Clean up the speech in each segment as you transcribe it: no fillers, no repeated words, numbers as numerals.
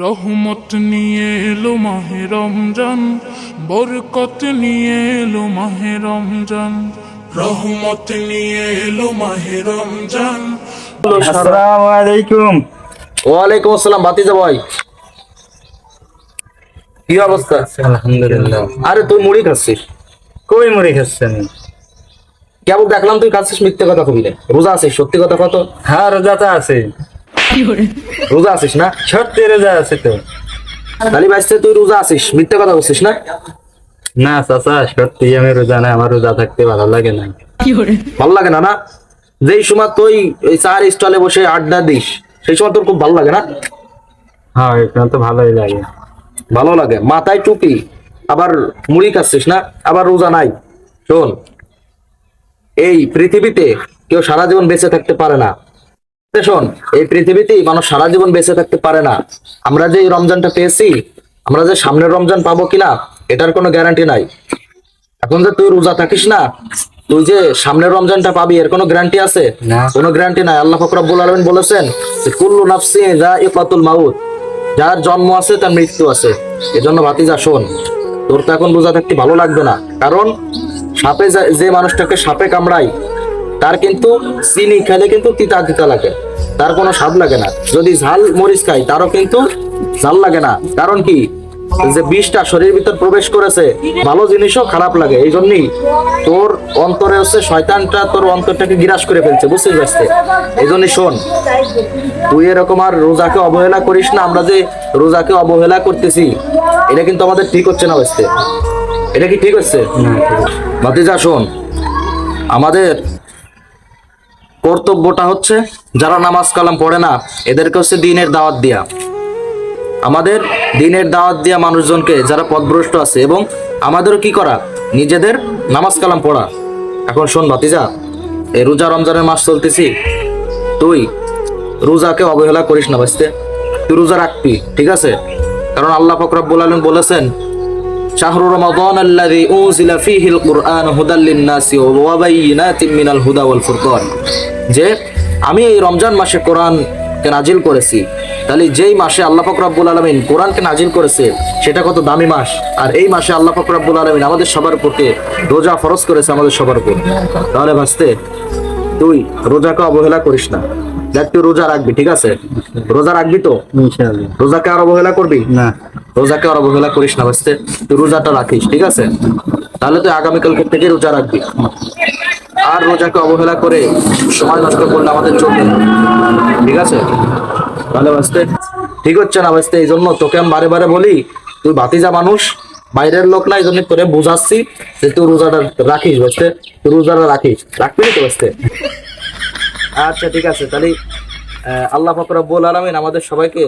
রহমত নিয়ে এলো মাহে রমজান, বরকত নিয়ে এলো মাহে রমজান, রহমত নিয়ে এলো মাহে রমজান। আসসালামু আলাইকুম। ওয়ালাইকুম আসসালাম। ভাতিজা ভাই, কি অবস্থা? আলহামদুলিল্লাহ। আরে তুই মুড়ি খাচ্ছিস? কই মুড়ি খাচ্ছেন? কেবল দেখলাম তুই খাচ্ছিস, মিথ্যে কথা কবি না। রোজা আছিস? সত্যি কথা কত? হ্যাঁ, রোজাটা আছে। রোজা আছিস না? সত্যি রোজা আছে তো। তালি বাইসতে তুই রোজা আছিস, মিথ্যে কথা বলছিস না? না চাচা, সত্যি আমি রোজা নাই, আমার রোজা থাকতে ভালো লাগে না। ভালো লাগে না? না, যেই সময় তুই এই চার স্টলে বসে আড্ডা দিস সেই সময় তোর খুব ভালো লাগে না? হ্যাঁ, এটা তো ভালোই লাগে। ভালো লাগে, মাথায় টুপি, আবার মুড়ি খাচ্ছিস না, আবার রোজা নাই। শোন, এই পৃথিবীতে কেউ সারা জীবন বেঁচে থাকতে পারে না। শোন, এই পৃথিবীতেই মানুষ সারা জীবন বেঁচে থাকতে পারে না। আমরা যে এই রমজানটা পেয়েছি, আমরা যে সামনের রমজান পাবো কিনা এটার কোনো গ্যারান্টি নাই। এখন যে তুই রোজা থাকিস না, তুই যে সামনের রমজানটা পাবি এর কোনো গ্যারান্টি আছে? না। কোনো গ্যারান্টি নাই। আল্লাহ পাক রব্বুল আলামিন বলেছেন যে কুল্লু নাফসিন যায়িকাতুল মাউত, যার জন্ম আছে তার মৃত্যু আছে। এজন্য ভাতিজা শোন, তোর তো এখন রোজা থাকতে ভালো লাগবে না, কারণ সাপে যে মানুষটাকে সাপে কামড়ায় তার কিন্তু চিনি খেলে কিন্তু তিতা তিতা লাগে, তার কোনো স্বাদ লাগে না। যদি ঝাল মরিচ খাই তারও কিন্তু ঝাল লাগে না। কারণ কি, যে বিষটা শরীরের ভিতর প্রবেশ করেছে, ভালো জিনিসও খারাপ লাগে। এই জন্যই তোর অন্তরে হচ্ছে শয়তানটা তোর অন্তরটাকে গ্রাস করে ফেলছে, বুঝতে পারছিস? এই জন্যই শোন, তুই এরকম আর রোজাকে অবহেলা করিস না। আমরা যে রোজাকে অবহেলা করতেছি এটা কিন্তু আমাদের ঠিক হচ্ছে না, বুঝতে? এটা কি ঠিক হচ্ছে? ভাতিজা শোন, আমাদের কর্তব্যটা হচ্ছে যারা নামাজ কালাম পড়ে না এদেরকে হচ্ছে দিনের দাওয়াত দিয়া, আমাদের দিনের দাওয়াত দিয়া মানুষজনকে যারা পথভ্রষ্ট আছে, এবং আমাদেরও কি করা, নিজেদের নামাজ কালাম পড়া। এখন শোন ভাতিজা, এই রোজা রমজানের মাস চলতেছি, তুই রোজাকে অবহেলা করিস না বুঝতে। তুই রোজা রাখবি, ঠিক আছে? কারণ আল্লাহ পাক রব্বুল আলামিন বলেছেন শাহরু রমাদান আল্লাযী উনজিলা ফীহিল কুরআন হুদাল লিন-নাসি ওয়া বায়িনাতিন মিনাল হুদা ওয়াল ফুরকান, যে আমি এই রমজান মাসে কোরআনকে নাজিল করেছি। তাহলে যেই মাসে আল্লাহ পাক রব্বুল আলামিন কোরআনকে নাজিল করেছে সেটা কত দামি মাস। আর এই মাসে আল্লাহ পাক রব্বুল আলামিন আমাদের সবার উপরকে রোজা ফরজ করেছে, আমাদের সবার উপর। তাহলে ভাসতে তুই রোজাকে অবহেলা করিস না। দেখ, তুই রোজা রাখবি, ঠিক আছে? রোজা রাখবি তো ইনশাআল্লাহ। রোজাকে আর অবহেলা করবি না। রোজাকে আর অবহেলা করিস না বুঝতে। তুই রোজাটা রাখিস, ঠিক আছে? তাহলে তুই আগামীকাল থেকে রোজা রাখবি। আর রোজাকে অবহেলা করে সময় নষ্ট করলে আমাদের চলবে না, ঠিক আছে? তাহলে বুঝতে ঠিক হচ্ছে না বুঝতে। এই জন্য তোকে আমি বারে বারে বলি, তুই ভাতিজা মানুষ, বাইরের লোক না, এই জন্য তোরে বুঝাচ্ছি যে তুই রোজাটা রাখিস বুঝতে। তুই রোজাটা রাখবি তো বুঝতে। আচ্ছা ঠিক আছে, তাহলে আল্লাহ পাক রব্বুল আলামিন আমাদের সবাইকে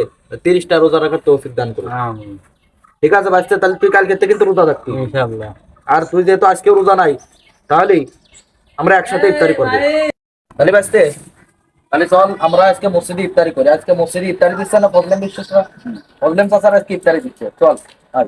30টা রোজা রাখার তৌফিক দান করুন। আমিন। ঠিক আছে বাচ্চা, তাহলে তুই কালকে থেকে কিন্তু রোজা রাখবি। ইনশাআল্লাহ। আর তুই যেহেতু আজকেও রোজা নাই, তাহলে আমরা একসাথে ইফতারি করবো। তাহলে বাঁচতে, তাহলে চল আমরা আজকে মসজিদে ইফতারি করি। আজকে মসজিদে ইফতারি দিচ্ছে না প্রবলেম, বিশ্বাস না প্রবলেম চাচার আজকে ইফতারি দিচ্ছে। চল আজ